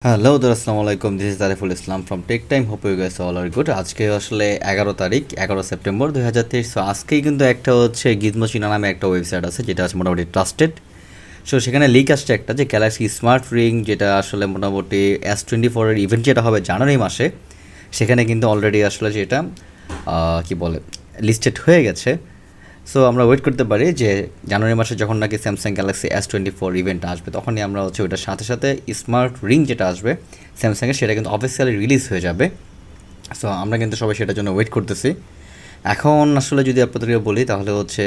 Hello দাদা, আসসালামু আলাইকুম। This is Ariful Islam from tech time. Hope you guys all are good. আজকে আসলে 11 তারিখ, 11 সেপ্টেম্বর 2023। সো আজকেই কিন্তু একটা হচ্ছে গিজমো চীনা নামে একটা ওয়েবসাইট আছে যেটা আছে মোটামুটি ট্রাস্টেড। সো সেখানে লিক আসছে একটা যে গ্যালাক্সি স্মার্ট রিং, যেটা আসলে মোটামুটি S24-এর ইভেন্ট যেটা হবে জানুয়ারি মাসে, সেখানে কিন্তু অলরেডি আসলে যেটা কি বলে লিস্টেড হয়ে গেছে। সো আমরা ওয়েট করতে পারি যে জানুয়ারি মাসে যখন নাকি স্যামসাং গ্যালাক্সি S24 ইভেন্ট আসবে, তখনই আমরা হচ্ছে ওইটার সাথে সাথে স্মার্ট রিং যেটা আসবে স্যামসাংয়ের, সেটা কিন্তু অফিসিয়ালি রিলিজ হয়ে যাবে। সো আমরা কিন্তু সবাই সেটার জন্য ওয়েট করতেছি। এখন আসলে যদি আপনাদেরকে বলি তাহলে হচ্ছে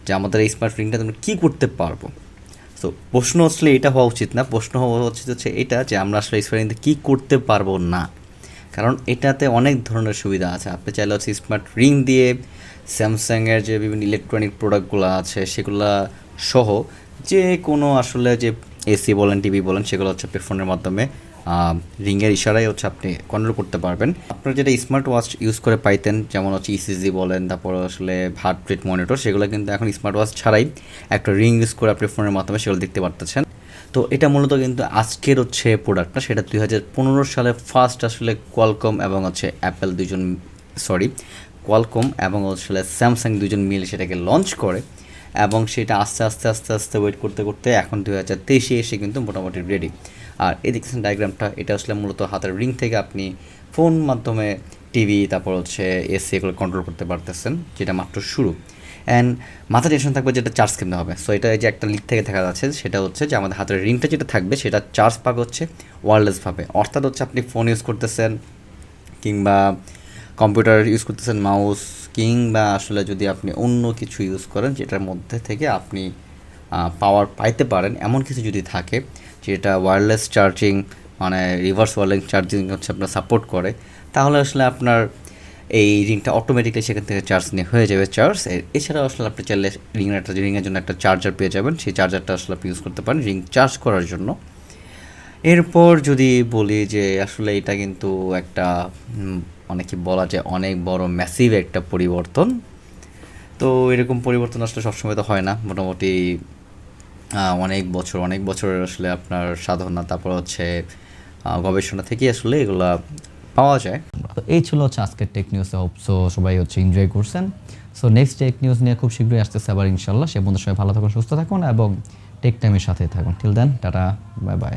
যে আমাদের এই স্মার্ট রিংটা আমরা কী করতে পারবো। সো প্রশ্ন আসলে এটা হওয়া উচিত না, প্রশ্ন হওয়া উচিত হচ্ছে এটা যে আমরা আসলে স্মার্ট রিংটা কী করতে পারবো না। কারণ এটাতে অনেক ধরনের সুবিধা আছে। আপনি চাইলে হচ্ছে স্মার্ট রিং দিয়ে স্যামসাংয়ের যে বিভিন্ন ইলেকট্রনিক প্রোডাক্টগুলো আছে সেগুলা সহ যে কোনো আসলে যে এসি বলেন, টিভি বলেন, সেগুলো হচ্ছে আপনি ফোনের মাধ্যমে রিংয়ের ইশারায় হচ্ছে আপনি কন্ট্রোল করতে পারবেন। আপনার যেটা স্মার্ট ওয়াচ ইউজ করে পাইতেন, যেমন হচ্ছে ইসিজি বলেন, তারপর আসলে হার্ট রেট মনিটর, সেগুলো কিন্তু এখন স্মার্ট ওয়াচ ছাড়াই একটা রিং ইউজ করে আপনি ফোনের মাধ্যমে সেগুলো দেখতে পারতেছেন। তো এটা মূলত কিন্তু আজকের হচ্ছে প্রোডাক্টটা, সেটা 2015 সালে ফার্স্ট আসলে কোয়ালকম এবং হচ্ছে অ্যাপেল দুজন, কোয়ালকম এবং আসলে স্যামসাং দুজন মিলে সেটাকে লঞ্চ করে, এবং সেটা আস্তে আস্তে আস্তে আস্তে ওয়েট করতে করতে এখন 2023-এ এসে কিন্তু মোটামুটি রেডি। আর এই দেখছেন ডায়াগ্রামটা, এটা আসলে মূলত হাতের রিং থেকে আপনি ফোন মাধ্যমে টিভি, তারপর হচ্ছে এসি, এগুলো কন্ট্রোল করতে পারতেছেন, যেটা মাত্র শুরু। অ্যান্ড মাথা টেনশন থাকবে যেটা চার্জ কিনতে হবে। সো এটা যে একটা লিক থেকে দেখা যাচ্ছে, সেটা হচ্ছে যে আমাদের হাতের রিংটা যেটা থাকবে সেটা চার্জ পাবে হচ্ছে ওয়্যারলেসভাবে। অর্থাৎ হচ্ছে আপনি ফোন ইউজ করতেছেন কিংবা কম্পিউটার ইউজ করতেছেন, মাউস, কিংবা আসলে যদি আপনি অন্য কিছু ইউজ করেন যেটার মধ্যে থেকে আপনি পাওয়ার পাইতে পারেন, এমন কিছু যদি থাকে যেটা ওয়্যারলেস চার্জিং, মানে রিভার্স ওয়্যারলেস চার্জিং হচ্ছে আপনার সাপোর্ট করে, তাহলে আসলে আপনার এই রিংটা অটোমেটিক্যালি সেখান থেকে চার্জ নিয়ে হয়ে যাবে চার্জ। এছাড়াও আসলে আপনি চাইলে রিংয়ের জন্য একটা চার্জার পেয়ে যাবেন, সেই চার্জারটা আসলে আপনি ইউজ করতে পারেন রিং চার্জ করার জন্য। এরপর যদি বলি যে আসলে এটা কিন্তু একটা অনেকে বলা যায় অনেক বড় ম্যাসিভ একটা পরিবর্তন। তো এরকম পরিবর্তন আসলে সবসময় তো হয় না, মোটামুটি অনেক বছরের আসলে আপনার সাধনা, তারপর হচ্ছে গবেষণা থেকেই আসলে এগুলা পাওয়া যায়। তো এই ছিল হচ্ছে আজকের টেক নিউজ। হোপ সো সবাই হচ্ছে এনজয় করছেন। সো নেক্সট টেক নিউজ নিয়ে খুব শীঘ্রই আসতেছে আবার ইনশাল্লাহ। সে বন্ধু সবাই ভালো থাকুন, সুস্থ থাকুন এবং টেক টাইমের সাথে থাকুন। Till then, tata, bye by.